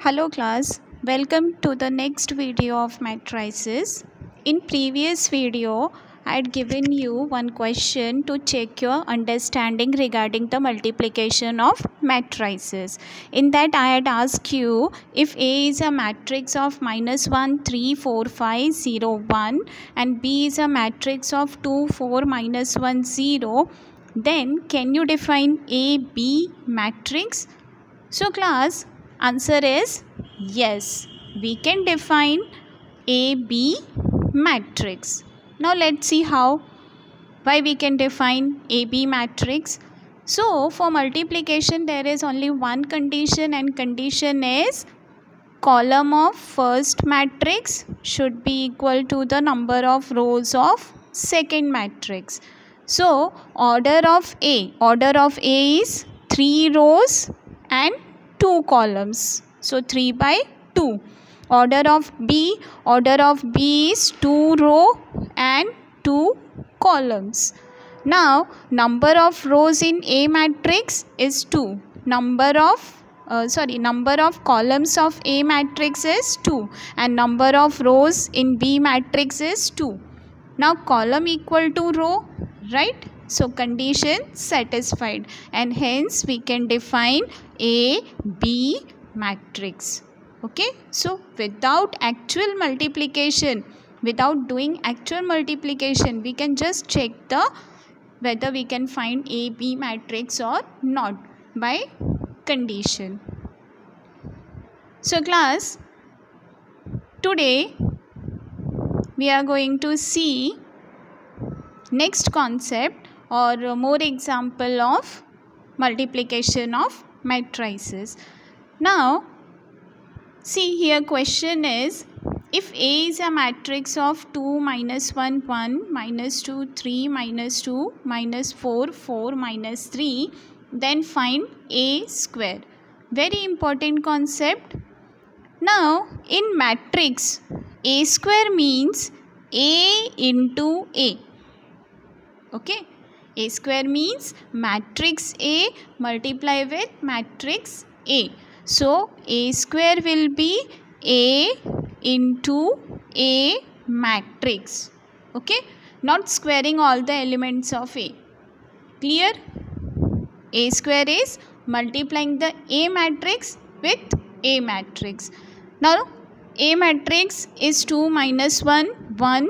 Hello class, welcome to the next video of matrices. In previous video, I had given you one question to check your understanding regarding the multiplication of matrices. In that I had asked you if A is a matrix of -1, 3, 4, 5, 0, 1 and B is a matrix of 2, 4, -1, 0, then can you define AB matrix? So class, answer is yes, we can define AB matrix. Now let's see why we can define AB matrix. So for multiplication there is only one condition, and condition is column of first matrix should be equal to the number of rows of second matrix. So order of A is 3 rows and 2 columns, so 3 by 2. Order of B is 2 row and 2 columns. Now number of rows in A matrix is 2. Number of columns of A matrix is 2 and number of rows in B matrix is 2. Now column equal to row, right? So condition satisfied, and hence we can define AB matrix. Okay, so without doing actual multiplication, we can just check whether we can find AB matrix or not by condition. So class, today we are going to see next concept or more example of multiplication of matrices. Now see here, question is, if A is a matrix of 2, -1, 1, -2, 3, -2, -4, 4, -3, then find A square. Very important concept. Now in matrix, A square means A into A. Okay, A square means matrix A multiply with matrix A. So A square will be A into A matrix. Okay, not squaring all the elements of A. Clear? A square is multiplying the A matrix with A matrix. Now A matrix is 2, -1, 1,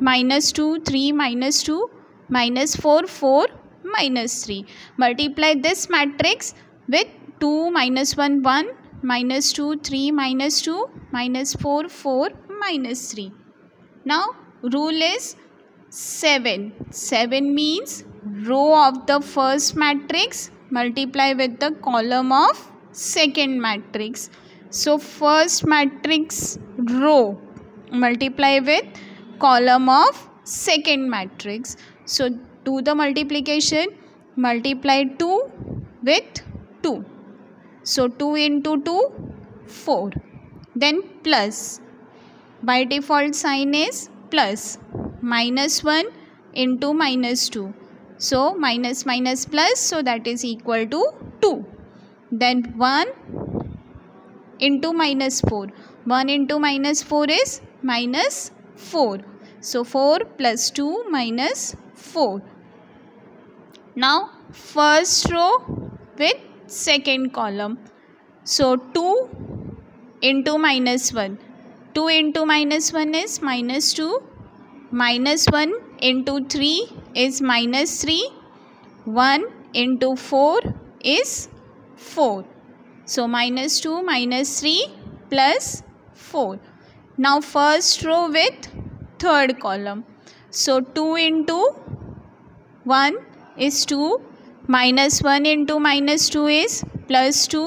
-2, 3, -2, -4, 4, -3. Multiply this matrix with 2, -1, 1, -2, 3, -2, -4, 4, -3. Now rule is 7. 7 means row of the first matrix multiply with the column of second matrix. So first matrix row multiply with column of second matrix. So do the multiplication, multiply 2 with 2. So 2 into 2, 4. Then plus, by default sign is plus, -1 into -2. So minus plus, so that is equal to 2. Then 1 into -4. 1 into -4 is -4. So 4 plus 2 -4. Now first row with second column. So 2 into -1. 2 into -1 is -2. -1 into 3 is -3. 1 into 4 is 4. So -2 -3 plus 4. Now first row with third column. So 2 into 1 is 2. -1 into -2 is +2.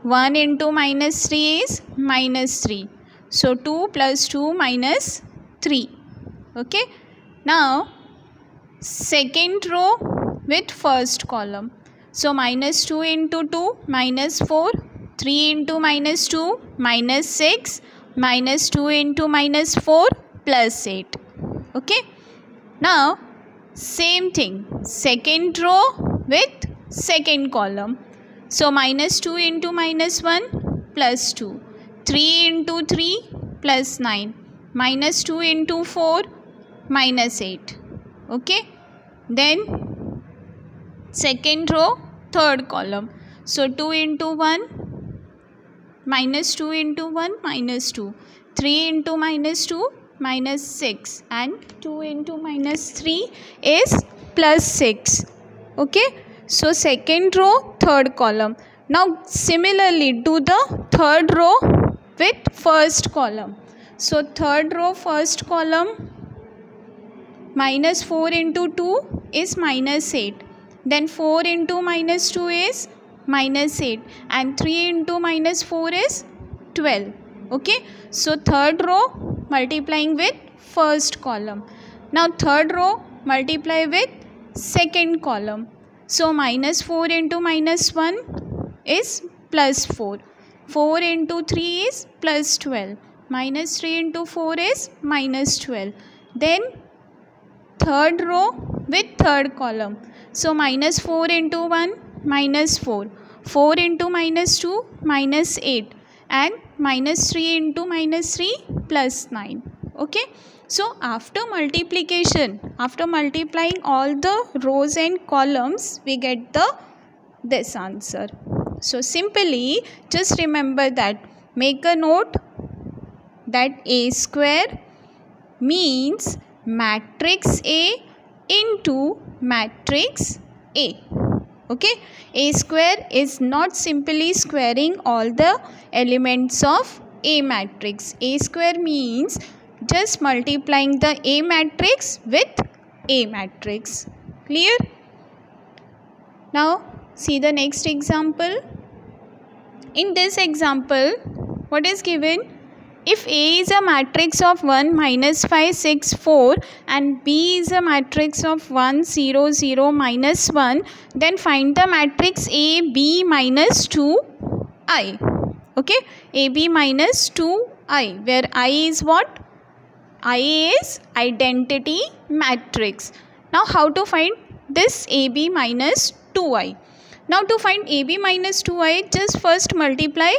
1 into -3 is -3. So 2 plus 2 -3. Okay. Now second row with first column. So -2 into 2 -4. 3 into -2 -6. -2 into -4 +8. Okay. Now same thing, second row with second column. So -2 into -1 +2. 3 into 3 plus 9, minus 2 into 4 minus 8. Okay, then second row, third column. So 2 into 1, minus 2 into 1, minus 2. 3 into minus 2, minus 6. And 2 into minus 3 is plus 6. Okay, so second row, third column. Now similarly do the third row with first column. So third row, first column, minus 4 into 2 is minus 8. Then 4 into minus 2 is minus 8. And 3 into minus 4 is 12. Okay, so third row multiplying with first column. Now third row multiply with second column. So minus 4 into minus 1 is plus 4. 4 into 3 is plus 12. Minus 3 into 4 is minus 12. Then third row with third column. So minus 4 into 1, minus 4. 4 into minus 2, minus 8. And minus 3 into minus 3, plus 9. Okay. So after multiplication, after multiplying all the rows and columns, we get this answer. So simply just remember that, make a note that A square means matrix A into matrix A. Okay, A square is not simply squaring all the elements of A matrix. A square means just multiplying the A matrix with A matrix. Clear? Now see the next example. In this example, what is given? If A is a matrix of 1, minus 5, 6, 4 and B is a matrix of 1, 0, 0, minus 1, then find the matrix A, B minus 2I. Okay, A, B minus 2I, where I is what? I is identity matrix. Now how to find this AB minus 2I? Now to find AB minus 2I, just first multiply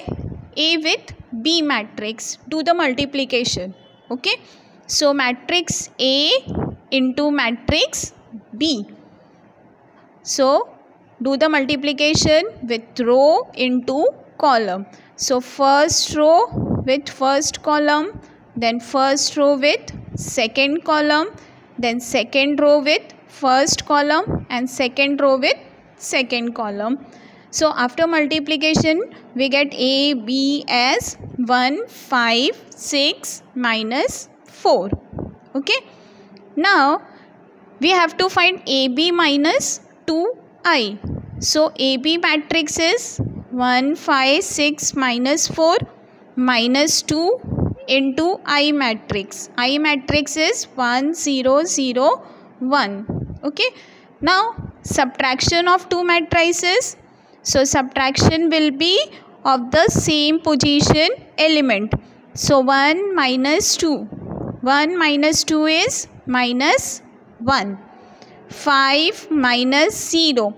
A with B matrix. Do the multiplication. Okay. So matrix A into matrix B. So do the multiplication with row into column. So first row with first column, then first row with second column, then second row with first column and second row with second column. So after multiplication we get A, B as 1, 5, 6 minus 4. Okay. Now we have to find AB minus 2I. So AB matrix is 1, 5, 6 minus 4 minus 2 into I matrix. I matrix is 1, 0, 0, 1. Okay. Now subtraction of two matrices. So subtraction will be of the same position element. So 1 minus 2. 1 minus 2 is minus 1. 5 minus 0.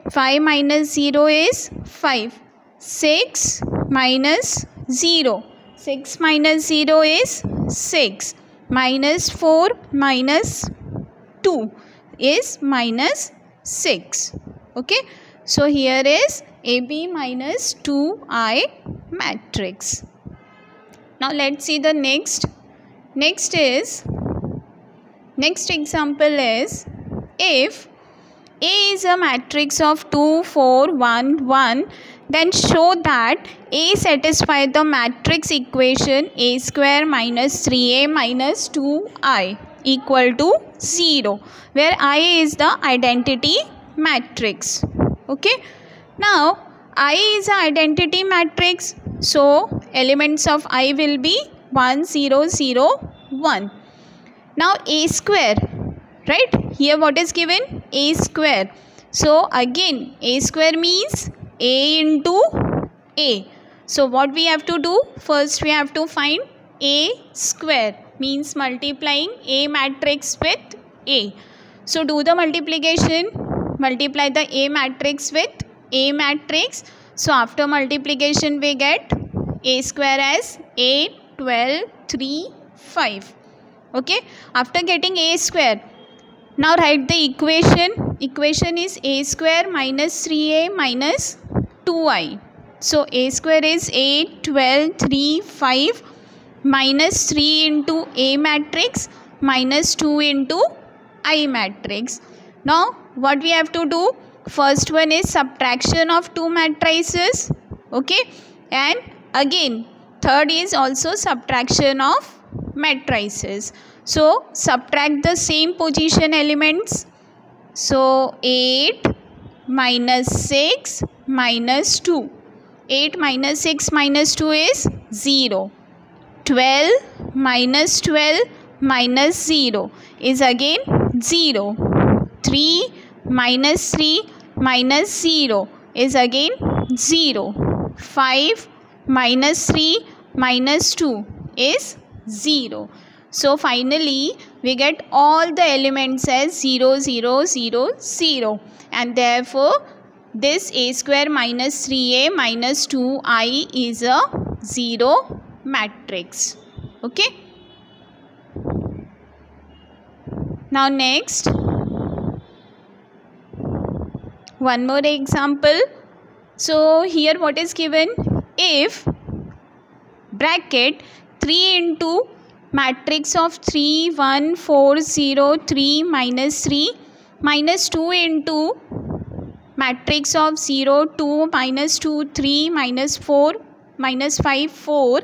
5 minus 0 is 5. 6 minus 0. 6 minus 0 is 6. Minus 4 minus 2 is minus 6. Okay. So here is AB minus 2I matrix. Now let's see the next. Next example is, if A is a matrix of 2, 4, 1, 1, then show that A satisfies the matrix equation A square minus 3A minus 2I equal to 0, where I is the identity matrix. Okay. Now I is an identity matrix, so elements of I will be 1, 0, 0, 1. Now A square, right? Here what is given? A square. So again A square means A into A. So what we have to do? First we have to find A square, means multiplying A matrix with A. So do the multiplication. Multiply the A matrix with A matrix. So after multiplication we get A square as 8, 12, 3, 5. Okay, after getting A square, now write the equation. Equation is A square minus 3A minus 2I. So A square is 8, 12, 3, 5 minus 3 into A matrix minus 2 into I matrix. Now what we have to do? First one is subtraction of two matrices. Okay, and again third is also subtraction of matrices. So subtract the same position elements. So 8 minus 6 minus 2. 8 minus 6 minus 2 is 0. 12 minus 12 minus 0 is again 0. 3 minus 3 minus 0 is again 0. 5 minus 3 minus 2 is 0. So finally we get all the elements as 0, 0, 0, 0, and therefore this A square minus 3A minus 2I is a 0 matrix. Okay. Now next, one more example. So here what is given? If bracket 3 into matrix of 3, 1, 4, 0, 3 minus 3 minus 2 into matrix of 0, 2 minus 2, 3 minus 4 minus 5, 4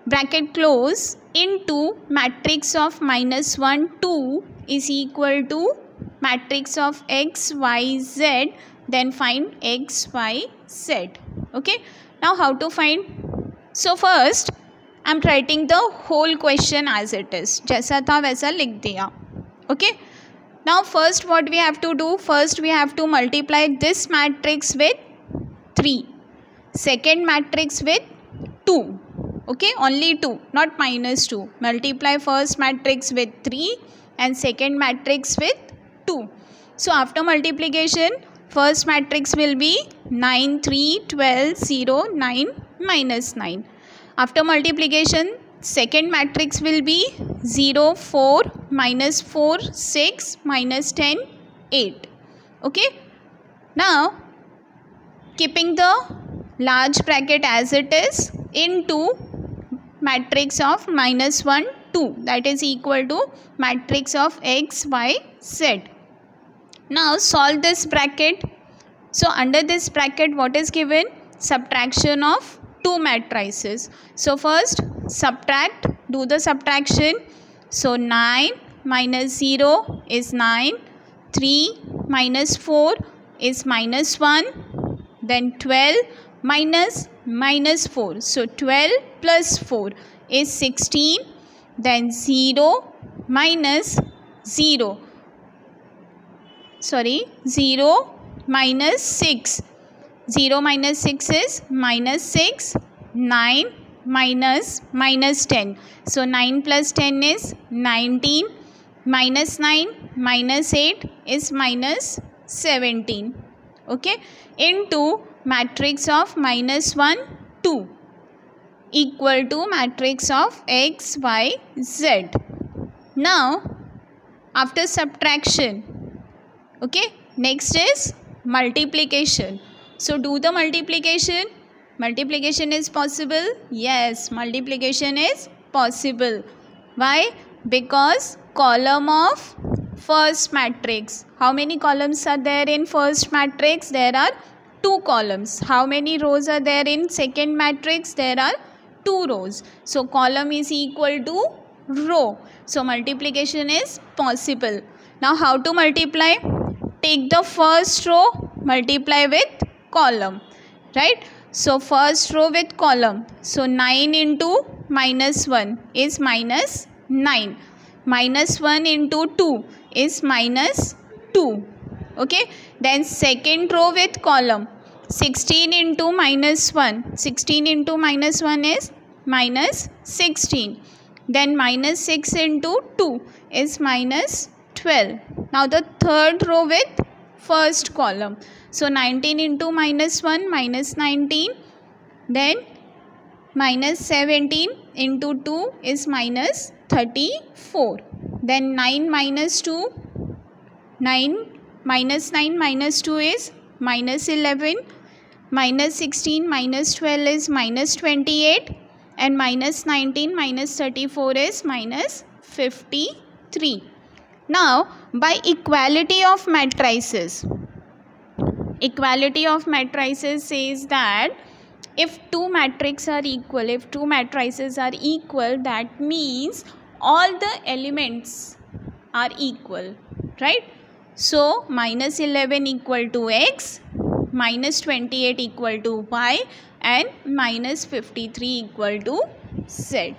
bracket close into matrix of minus 1, 2 is equal to matrix of x, y, z, then find x, y, z. Okay, now how to find? So first I am writing the whole question as it is. जैसा था वैसा लिख दिया. Okay. Now first what we have to do? First we have to multiply this matrix with 3. Second matrix with 2. Okay, only 2, not minus 2. Multiply first matrix with 3 and second matrix with 2. So after multiplication, first matrix will be 9, 3, 12, 0, 9, minus 9. After multiplication, second matrix will be 0, 4, minus 4, 6, minus 10, 8. Okay. Now, keeping the large bracket as it is into matrix of minus 1, 2, that is equal to matrix of x, y, z. Now solve this bracket. So under this bracket what is given? Subtraction of two matrices. So first subtract, do the subtraction. So 9 minus 0 is 9, 3 minus 4 is minus 1, then 12 minus minus 4. So 12 plus 4 is 16, then 0 minus 0. 0 minus 6. 0 minus 6 is minus 6. 9 minus minus 10. So 9 plus 10 is 19. Minus 9 minus 8 is minus 17. Okay. Into matrix of minus 1, 2 equal to matrix of x, y, z. Now after subtraction, okay, next is multiplication. So do the multiplication. Multiplication is possible. Yes, multiplication is possible. Why? Because column of first matrix. How many columns are there in first matrix? There are 2 columns. How many rows are there in second matrix? There are 2 rows. So column is equal to row. So multiplication is possible. Now how to multiply? Take the first row, multiply with column, right? So first row with column. So 9 into minus 1 is minus 9. Minus 1 into 2 is minus 2. Okay. Then second row with column. 16 into minus 1. 16 into minus 1 is minus 16. Then minus 6 into 2 is minus 12. Now the third row with first column. So 19 into minus 1 minus 19. Then minus 17 into 2 is minus 34. Then 9 minus 2, 9 minus 9 minus 2 is minus 11. Minus 16 minus 12 is minus 28. And minus 19 minus 34 is minus 53. Now, by equality of matrices says that if two matrices are equal, that means all the elements are equal, right? So, minus 11 equal to x, minus 28 equal to y, and minus 53 equal to z.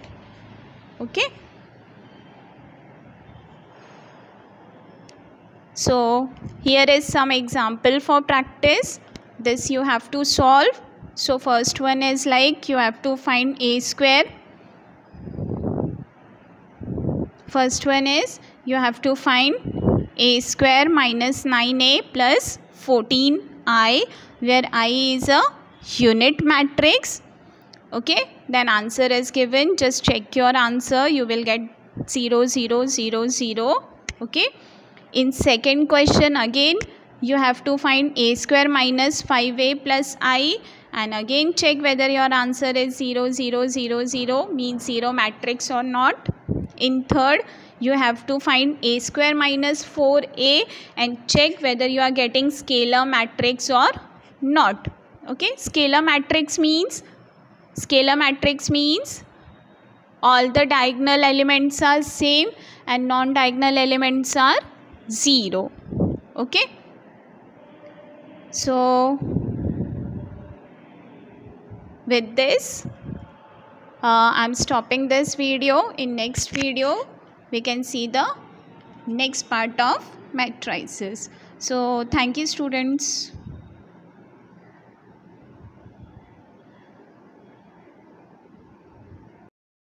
Okay. So, here is some example for practice. This you have to solve. So, first one is like you have to find a square. First one is you have to find a square minus 9a plus 14i, where I is a unit matrix. Okay, then answer is given. Just check your answer. You will get 0, 0, 0, 0. Okay. In second question again you have to find a square minus 5a plus I, and again check whether your answer is 0, 0, 0, 0, means 0 matrix or not. In third you have to find a square minus 4a and check whether you are getting scalar matrix or not. Okay, scalar matrix means all the diagonal elements are same and non-diagonal elements are 0. Okay, so with this I'm stopping this video. In next video we can see the next part of matrices. So thank you students.